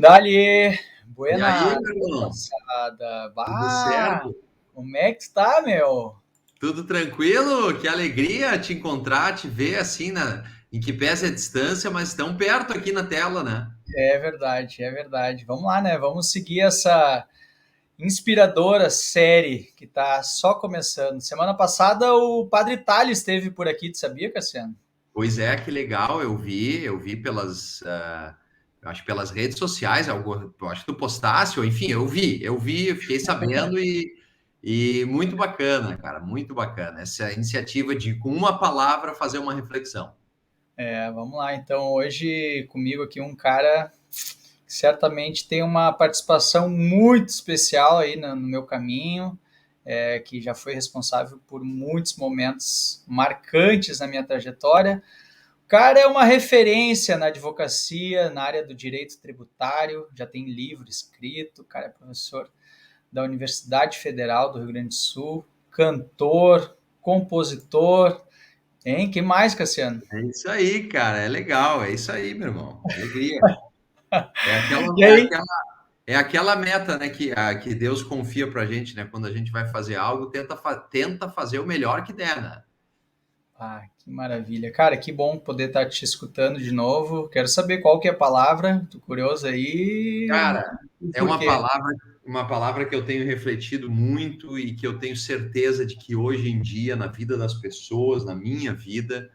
Dali, E aí, buena meu irmão? moçada. Tudo Bah, certo? como é que tu tá, meu? Tudo tranquilo? Que alegria te encontrar, te ver assim, em que pese a distância, mas tão perto aqui na tela, né? É verdade, é verdade. Vamos lá, né? Vamos seguir essa inspiradora série que tá só começando. Semana passada o Padre Thales esteve por aqui, tu sabia, Cassiano? Pois é, que legal, eu vi eu acho que pelas redes sociais, eu acho que tu postasse, ou enfim, eu fiquei sabendo e muito bacana, cara, muito bacana. Essa iniciativa de, com uma palavra, fazer uma reflexão. É, vamos lá. Então, hoje comigo aqui um cara que certamente tem uma participação muito especial aí no meu caminho, que já foi responsável por muitos momentos marcantes na minha trajetória. O cara é uma referência na advocacia, na área do direito tributário, já tem livro escrito, o cara é professor da Universidade Federal do Rio Grande do Sul, cantor, compositor, hein? Que mais, Cassiano? É isso aí, cara, é legal, é isso aí, meu irmão, alegria. É aquela, E é aí? aquela, é aquela meta, né, que Deus confia pra gente, né? Quando a gente vai fazer algo, tenta fazer o melhor que der, né? Ah, que maravilha. Cara, que bom poder estar te escutando de novo. Quero saber qual que é a palavra. Tô curioso aí. Cara, E é por quê? uma palavra que eu tenho refletido muito e que eu tenho certeza de que hoje em dia, na vida das pessoas, na minha vida,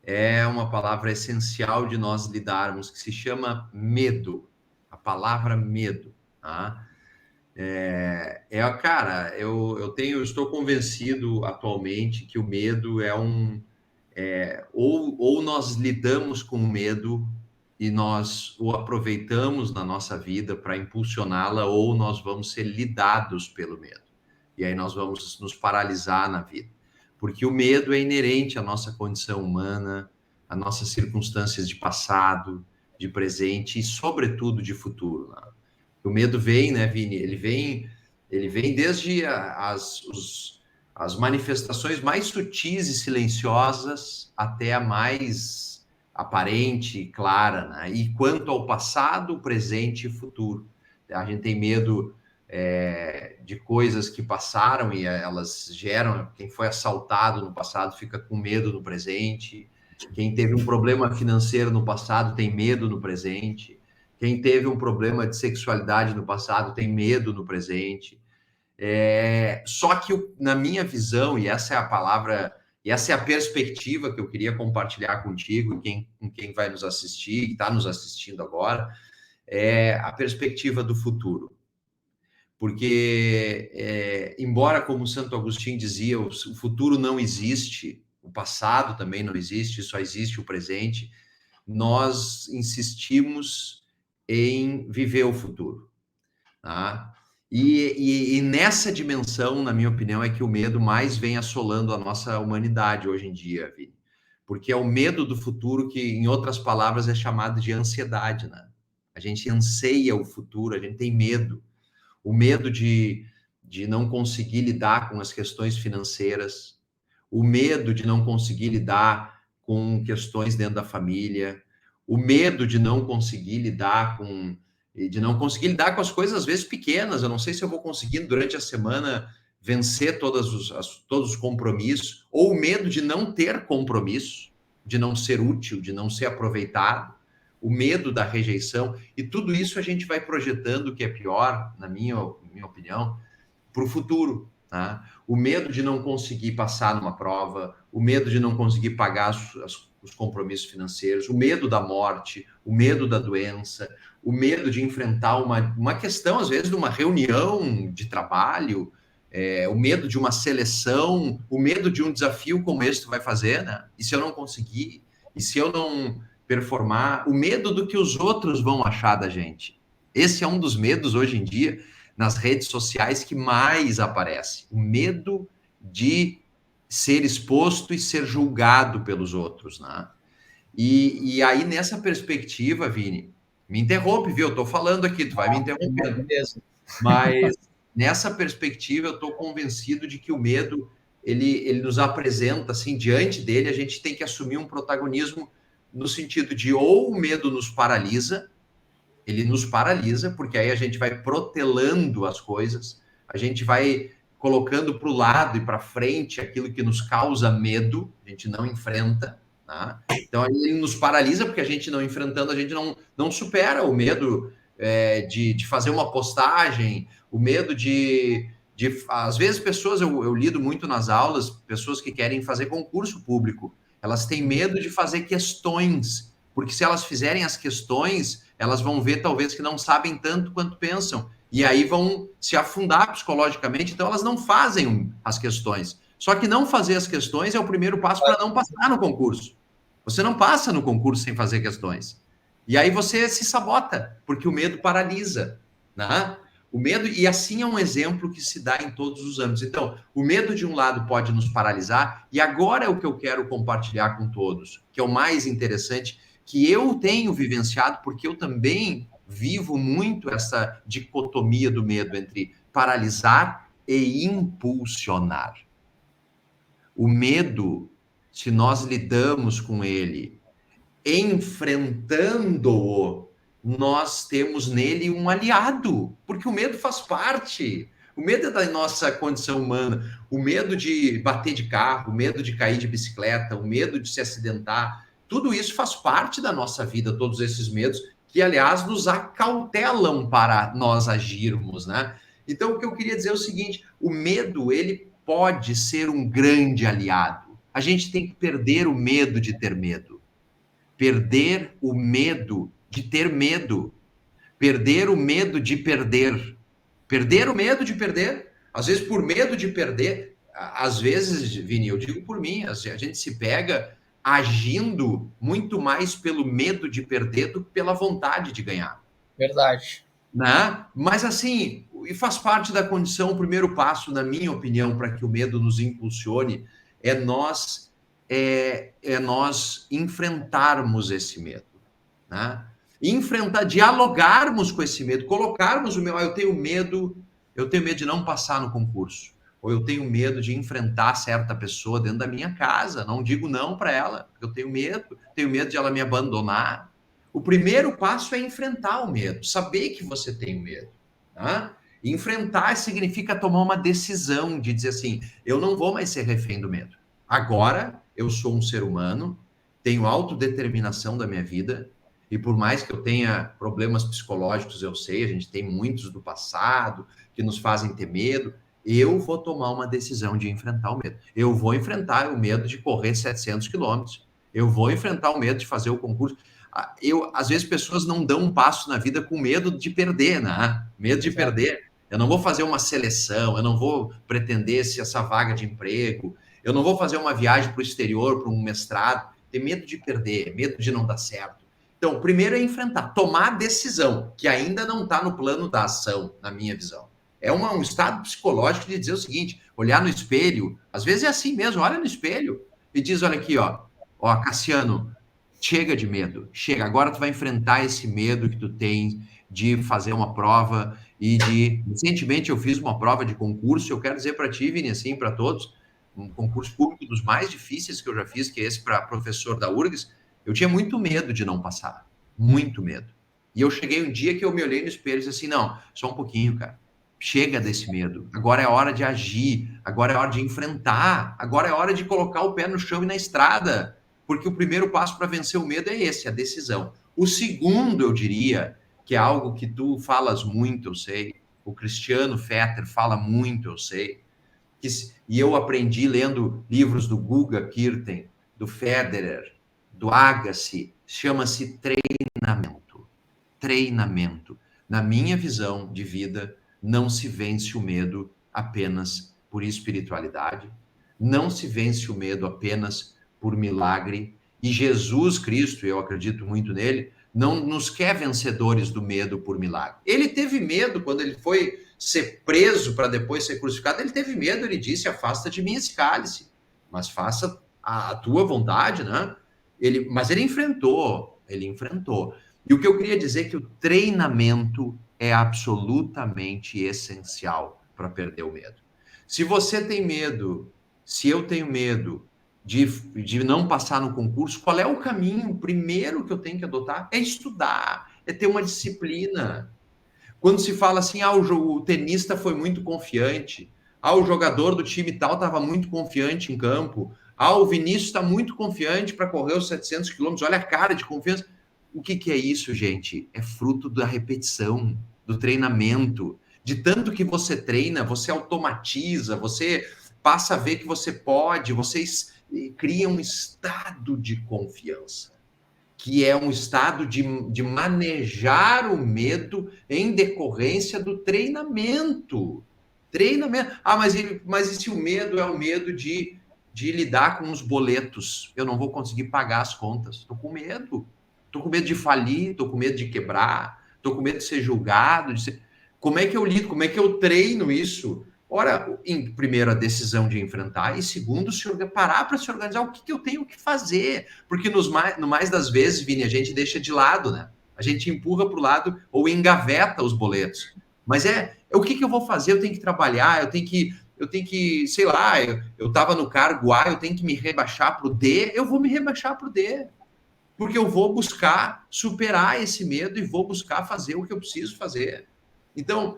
é uma palavra essencial de nós lidarmos, que se chama medo. A palavra medo, tá? Cara, eu estou convencido atualmente que o medo ou nós lidamos com o medo e nós o aproveitamos na nossa vida para impulsioná-la, ou nós vamos ser lidados pelo medo. E aí nós vamos nos paralisar na vida. Porque o medo é inerente à nossa condição humana, às nossas circunstâncias de passado, de presente e, sobretudo, de futuro, né? O medo vem, né, Vini? Ele vem desde as manifestações mais sutis e silenciosas até a mais aparente e clara, né? E quanto ao passado, presente e futuro. A gente tem medo de coisas que passaram e elas geram. Quem foi assaltado no passado fica com medo no presente. Quem teve um problema financeiro no passado tem medo no presente. Quem teve um problema de sexualidade no passado tem medo no presente. Só que, na minha visão, e essa é a palavra, e essa é a perspectiva que eu queria compartilhar contigo e com quem vai nos assistir, e está nos assistindo agora, é a perspectiva do futuro. Porque, embora, como Santo Agostinho dizia, o futuro não existe, o passado também não existe, só existe o presente, nós insistimos em viver o futuro, tá? E nessa dimensão, na minha opinião, é que o medo mais vem assolando a nossa humanidade hoje em dia, Vini. Porque é o medo do futuro que, em outras palavras, é chamado de ansiedade, né? A gente anseia o futuro, a gente tem medo. O medo de não conseguir lidar com as questões financeiras, o medo de não conseguir lidar com questões dentro da família, o medo de não conseguir lidar com as coisas às vezes pequenas. Eu não sei se eu vou conseguir durante a semana vencer todos os compromissos, ou o medo de não ter compromisso, de não ser útil, de não ser aproveitado, o medo da rejeição, e tudo isso a gente vai projetando, o que é pior, na minha opinião, para o futuro. Tá? O medo de não conseguir passar numa prova, o medo de não conseguir pagar os compromissos financeiros, o medo da morte, o medo da doença, o medo de enfrentar uma questão, às vezes, de uma reunião de trabalho, o medo de uma seleção, o medo de um desafio como esse que tu vai fazer, né? E se eu não conseguir? E se eu não performar? O medo do que os outros vão achar da gente. Esse é um dos medos hoje em dia nas redes sociais que mais aparece. O medo de ser exposto e ser julgado pelos outros, né? E aí, nessa perspectiva, Vini, me interrompe, viu? Eu tô falando aqui, tu vai me interrompendo. Beleza. Mas nessa perspectiva, eu tô convencido de que o medo, ele nos apresenta, assim, diante dele, a gente tem que assumir um protagonismo no sentido de ou o medo nos paralisa, Ele nos paralisa, porque aí a gente vai protelando as coisas, a gente vai colocando para o lado e para frente aquilo que nos causa medo, a gente não enfrenta, tá? Então aí ele nos paralisa, porque a gente não enfrentando, a gente não supera o medo de fazer uma postagem, o medo às vezes pessoas, eu lido muito nas aulas, pessoas que querem fazer concurso público, elas têm medo de fazer questões, porque se elas fizerem as questões, elas vão ver talvez que não sabem tanto quanto pensam, e aí vão se afundar psicologicamente, então elas não fazem as questões. Só que não fazer as questões é o primeiro passo para não passar no concurso. Você não passa no concurso sem fazer questões. E aí você se sabota, porque o medo paralisa, né? O medo, e assim é um exemplo que se dá em todos os âmbitos. Então, o medo de um lado pode nos paralisar, e agora é o que eu quero compartilhar com todos, que é o mais interessante, que eu tenho vivenciado, porque eu também vivo muito essa dicotomia do medo entre paralisar e impulsionar. O medo, se nós lidamos com ele enfrentando-o, nós temos nele um aliado, porque o medo faz parte. O medo é da nossa condição humana. O medo de bater de carro, o medo de cair de bicicleta, o medo de se acidentar, tudo isso faz parte da nossa vida, todos esses medos, que, aliás, nos acautelam para nós agirmos, né? Então, o que eu queria dizer é o seguinte: o medo, ele pode ser um grande aliado. A gente tem que perder o medo de ter medo. Perder o medo de ter medo. Perder o medo de perder. Perder o medo de perder. Às vezes, por medo de perder, às vezes, Vini, eu digo por mim, a gente se pega agindo muito mais pelo medo de perder do que pela vontade de ganhar. Verdade. Né? Mas assim, e faz parte da condição, o primeiro passo, na minha opinião, para que o medo nos impulsione, é nós enfrentarmos esse medo, né? Dialogarmos com esse medo, colocarmos o meu, eu tenho medo de não passar no concurso, ou eu tenho medo de enfrentar certa pessoa dentro da minha casa, não digo não para ela, eu tenho medo de ela me abandonar. O primeiro passo é enfrentar o medo, saber que você tem medo, tá? Enfrentar significa tomar uma decisão de dizer assim, eu não vou mais ser refém do medo. Agora eu sou um ser humano, tenho autodeterminação da minha vida, e por mais que eu tenha problemas psicológicos, eu sei, a gente tem muitos do passado que nos fazem ter medo, eu vou tomar uma decisão de enfrentar o medo. Eu vou enfrentar o medo de correr 700 quilômetros. Eu vou enfrentar o medo de fazer o concurso. Às vezes, pessoas não dão um passo na vida com medo de perder, né? Medo de perder. Eu não vou fazer uma seleção, eu não vou pretender se essa vaga de emprego, eu não vou fazer uma viagem para o exterior, para um mestrado, ter medo de perder, medo de não dar certo. Então, primeiro é enfrentar, tomar a decisão, que ainda não está no plano da ação, na minha visão. É um estado psicológico de dizer o seguinte, olhar no espelho, às vezes é assim mesmo, olha no espelho e diz, olha aqui, ó, Cassiano, chega de medo, chega, agora tu vai enfrentar esse medo que tu tens de fazer uma prova recentemente eu fiz uma prova de concurso, eu quero dizer para ti, Vini, assim, para todos, um concurso público dos mais difíceis que eu já fiz, que é esse para professor da URGS, eu tinha muito medo de não passar, muito medo. E eu cheguei um dia que eu me olhei no espelho e disse assim, não, só um pouquinho, cara, chega desse medo, agora é hora de agir, agora é hora de enfrentar, agora é hora de colocar o pé no chão e na estrada, porque o primeiro passo para vencer o medo é esse, a decisão. O segundo, eu diria, que é algo que tu falas muito, eu sei, o Cristiano Fetter fala muito, eu sei, e eu aprendi lendo livros do Guga Kirten, do Federer, do Agassi, chama-se treinamento. Treinamento. Na minha visão de vida, não se vence o medo apenas por espiritualidade, não se vence o medo apenas por milagre, e Jesus Cristo, eu acredito muito nele, não nos quer vencedores do medo por milagre. Ele teve medo quando ele foi ser preso para depois ser crucificado, ele teve medo, ele disse, afasta de mim esse cálice, mas faça a tua vontade, né? Mas ele enfrentou. E o que eu queria dizer é que o treinamento é absolutamente essencial para perder o medo. Se você tem medo, se eu tenho medo de não passar no concurso, qual é o caminho primeiro que eu tenho que adotar? É estudar, é ter uma disciplina. Quando se fala assim, o tenista foi muito confiante, o jogador do time tal estava muito confiante em campo, o Vinícius está muito confiante para correr os 700 quilômetros, olha a cara de confiança. O que é isso, gente? É fruto da repetição, do treinamento, de tanto que você treina, você automatiza, você passa a ver que você pode, vocês criam um estado de confiança, que é um estado de manejar o medo em decorrência do treinamento. Treinamento. Mas e se o medo é o medo de lidar com os boletos? Eu não vou conseguir pagar as contas. Estou com medo. Estou com medo de falir, estou com medo de quebrar, estou com medo de ser julgado. Como é que eu lido? Como é que eu treino isso? Ora, primeiro, a decisão de enfrentar, e segundo, parar para se organizar o que eu tenho que fazer. Porque no mais das vezes, Vini, a gente deixa de lado, né? A gente empurra para o lado ou engaveta os boletos. Mas o que eu vou fazer? Eu tenho que trabalhar, eu tenho que, sei lá, eu estava no cargo A, eu tenho que me rebaixar para o D, eu vou me rebaixar para o D. Porque eu vou buscar superar esse medo e vou buscar fazer o que eu preciso fazer. Então,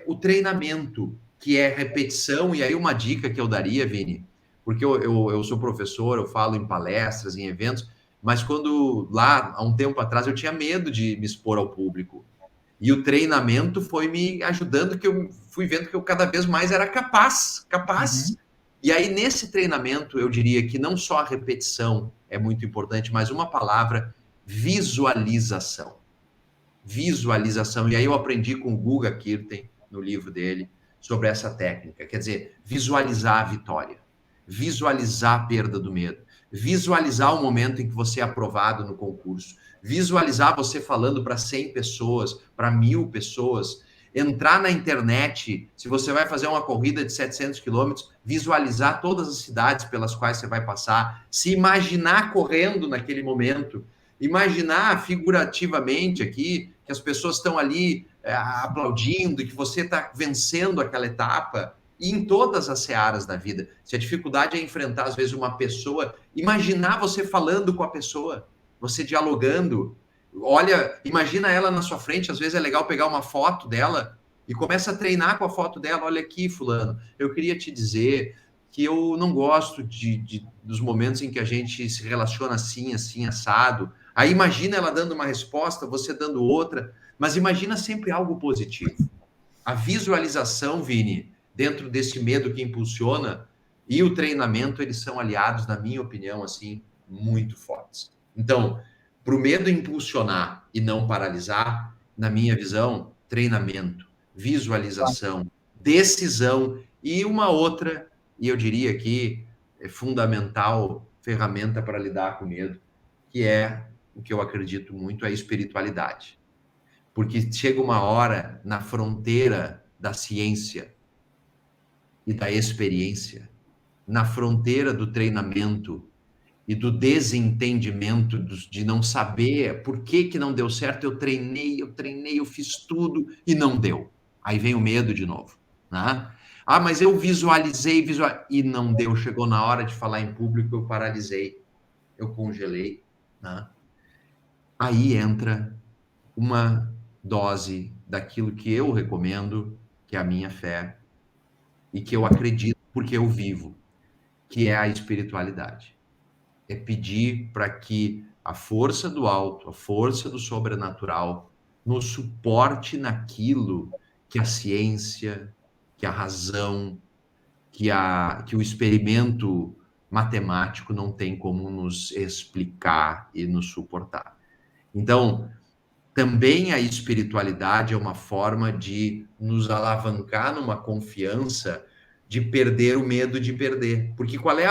o treinamento, que é repetição, e aí uma dica que eu daria, Vini, porque eu sou professor, eu falo em palestras, em eventos, mas quando lá, há um tempo atrás, eu tinha medo de me expor ao público. E o treinamento foi me ajudando, que eu fui vendo que eu cada vez mais era capaz. Uhum. E aí, nesse treinamento, eu diria que não só a repetição é muito importante, mas uma palavra, visualização. Visualização. E aí eu aprendi com o Guga Kirten, no livro dele, sobre essa técnica. Quer dizer, visualizar a vitória, visualizar a perda do medo, visualizar o momento em que você é aprovado no concurso, visualizar você falando para 100 pessoas, para 1000 pessoas, entrar na internet, se você vai fazer uma corrida de 700 quilômetros, visualizar todas as cidades pelas quais você vai passar, se imaginar correndo naquele momento, imaginar figurativamente aqui que as pessoas estão ali aplaudindo, que você está vencendo aquela etapa, e em todas as searas da vida. Se a dificuldade é enfrentar, às vezes, uma pessoa, imaginar você falando com a pessoa, você dialogando. Olha, imagina ela na sua frente, às vezes é legal pegar uma foto dela e começa a treinar com a foto dela. Olha aqui, fulano, eu queria te dizer que eu não gosto dos momentos em que a gente se relaciona assim, assim, assado. Aí imagina ela dando uma resposta, você dando outra, mas imagina sempre algo positivo. A visualização, Vini, dentro desse medo que impulsiona, e o treinamento, eles são aliados, na minha opinião, assim, muito fortes. Então, para o medo impulsionar e não paralisar, na minha visão, treinamento, visualização, decisão e uma outra, e eu diria que é fundamental ferramenta para lidar com o medo, que é o que eu acredito muito, é a espiritualidade. Porque chega uma hora na fronteira da ciência e da experiência, na fronteira do treinamento e do desentendimento, de não saber por que não deu certo. Eu treinei, eu fiz tudo e não deu. Aí vem o medo de novo, né? Mas eu visualizei e não deu. Chegou na hora de falar em público, eu paralisei, eu congelei, né? Aí entra uma dose daquilo que eu recomendo, que é a minha fé, e que eu acredito porque eu vivo, que é a espiritualidade. É pedir para que a força do alto, a força do sobrenatural, nos suporte naquilo que a ciência, que a razão, que o experimento matemático não tem como nos explicar e nos suportar. Então, também a espiritualidade é uma forma de nos alavancar numa confiança de perder o medo de perder. Porque qual é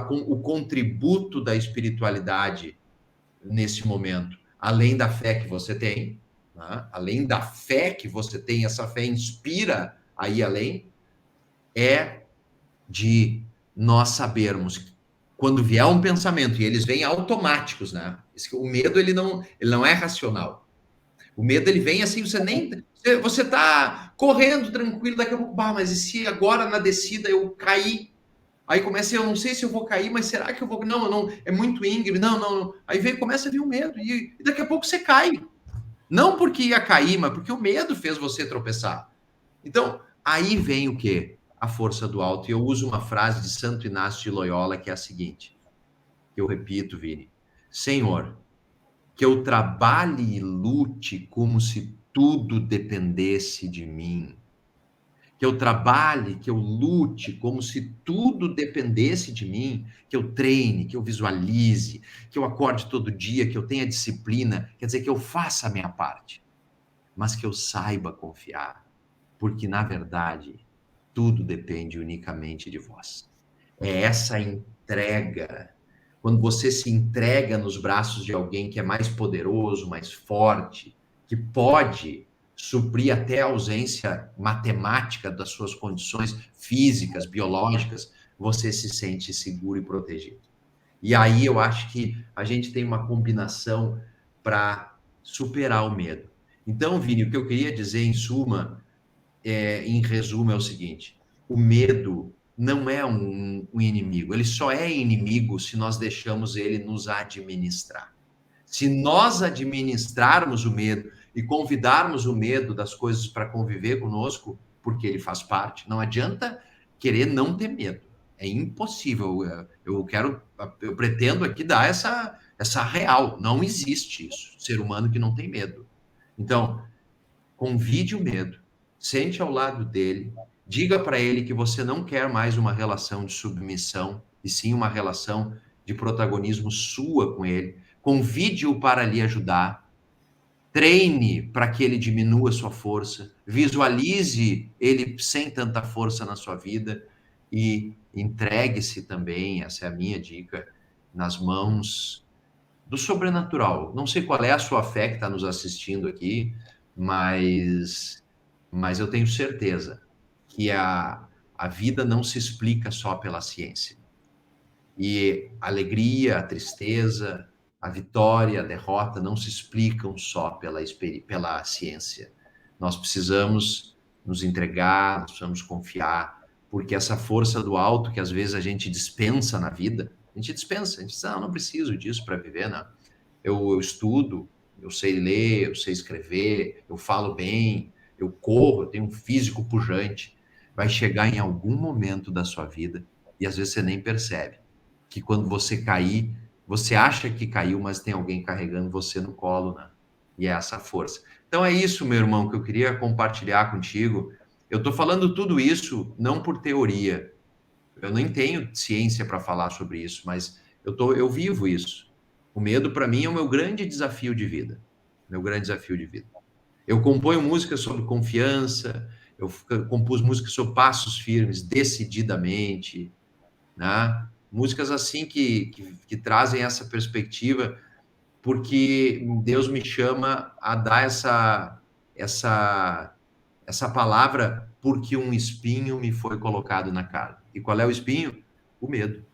o contributo da espiritualidade nesse momento? Além da fé que você tem, né? Além da fé que você tem, essa fé inspira a ir além, é de nós sabermos quando vier um pensamento, e eles vêm automáticos, né? O medo, ele não é racional. O medo, ele vem assim, você tá correndo tranquilo, daqui a pouco, mas e se agora na descida eu cair? Aí começa, eu não sei se eu vou cair, mas será que eu vou? Não, não, é muito íngreme, não, não, não. Aí vem, começa a vir o medo, e daqui a pouco você cai. Não porque ia cair, mas porque o medo fez você tropeçar. Então, aí vem o quê? A força do alto. E eu uso uma frase de Santo Inácio de Loyola, que é a seguinte, que eu repito, Vini. Senhor, que eu trabalhe e lute como se tudo dependesse de mim. Que eu trabalhe, que eu lute como se tudo dependesse de mim, que eu treine, que eu visualize, que eu acorde todo dia, que eu tenha disciplina, quer dizer, que eu faça a minha parte, mas que eu saiba confiar, porque na verdade tudo depende unicamente de vós. É essa entrega. Quando você se entrega nos braços de alguém que é mais poderoso, mais forte, que pode suprir até a ausência matemática das suas condições físicas, biológicas, você se sente seguro e protegido. E aí eu acho que a gente tem uma combinação para superar o medo. Então, Vini, o que eu queria dizer em suma, em resumo, é o seguinte: o medo não é um inimigo, ele só é inimigo se nós deixamos ele nos administrar. Se nós administrarmos o medo e convidarmos o medo das coisas para conviver conosco, porque ele faz parte, não adianta querer não ter medo. É impossível. Eu pretendo aqui dar essa real. Não existe isso. Ser humano que não tem medo. Então, convide o medo, sente ao lado dele, diga para ele que você não quer mais uma relação de submissão, e sim uma relação de protagonismo sua com ele. Convide-o para lhe ajudar, treine para que ele diminua sua força, visualize ele sem tanta força na sua vida e entregue-se também, essa é a minha dica, nas mãos do sobrenatural. Não sei qual é a sua fé que está nos assistindo aqui, mas, mas eu tenho certeza que a vida não se explica só pela ciência. E a alegria, a tristeza, a vitória, a derrota não se explicam só pela ciência. Nós precisamos nos entregar, nós precisamos confiar, porque essa força do alto que às vezes a gente dispensa na vida, a gente dispensa, a gente diz, não preciso disso para viver, não. Eu estudo, eu sei ler, eu sei escrever, eu falo bem, eu corro, eu tenho um físico pujante. Vai chegar em algum momento da sua vida, e às vezes você nem percebe, que quando você cair, você acha que caiu, mas tem alguém carregando você no colo, né? E é essa força. Então é isso, meu irmão, que eu queria compartilhar contigo. Eu estou falando tudo isso não por teoria. Eu nem tenho ciência para falar sobre isso, mas eu vivo isso. O medo, para mim, é o meu grande desafio de vida. Meu grande desafio de vida. Eu componho músicas sobre confiança, eu compus músicas sobre passos firmes, decididamente, né? Músicas assim que trazem essa perspectiva, porque Deus me chama a dar essa palavra, porque um espinho me foi colocado na carne. E qual é o espinho? O medo.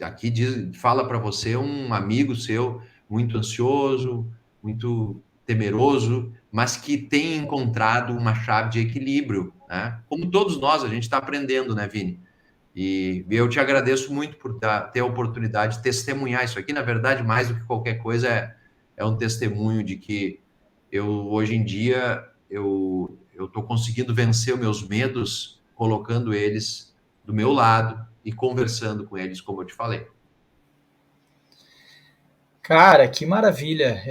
Aqui fala para você um amigo seu muito ansioso, muito temeroso, mas que tem encontrado uma chave de equilíbrio, né? Como todos nós, a gente está aprendendo, né, Vini? E eu te agradeço muito por ter a oportunidade de testemunhar isso aqui. Na verdade, mais do que qualquer coisa, é um testemunho de que hoje em dia, eu estou conseguindo vencer os meus medos, colocando eles do meu lado e conversando com eles, como eu te falei. Cara, que maravilha.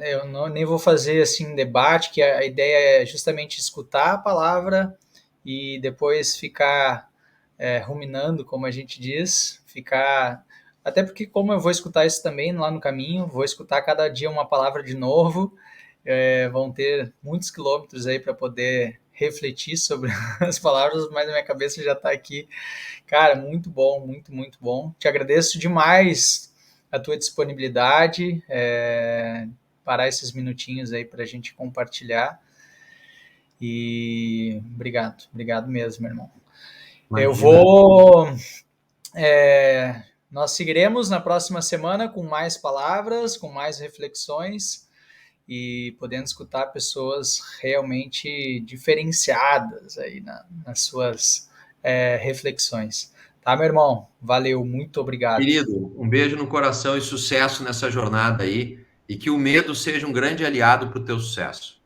Eu não, nem vou fazer assim debate, que a ideia é justamente escutar a palavra e depois ficar ruminando, como a gente diz, ficar. Até porque, como eu vou escutar isso também lá no caminho, vou escutar cada dia uma palavra de novo, vão ter muitos quilômetros aí para poder refletir sobre as palavras, mas a minha cabeça já está aqui. Cara, muito bom, muito, muito bom. Te agradeço demais a tua disponibilidade, parar esses minutinhos aí para a gente compartilhar. E obrigado, obrigado mesmo, meu irmão. Eu Imagina. vou. Nós seguiremos na próxima semana com mais palavras, com mais reflexões e podendo escutar pessoas realmente diferenciadas aí nas suas reflexões. Tá, meu irmão? Valeu, muito obrigado. Querido, um beijo no coração e sucesso nessa jornada aí, e que o medo seja um grande aliado para o teu sucesso.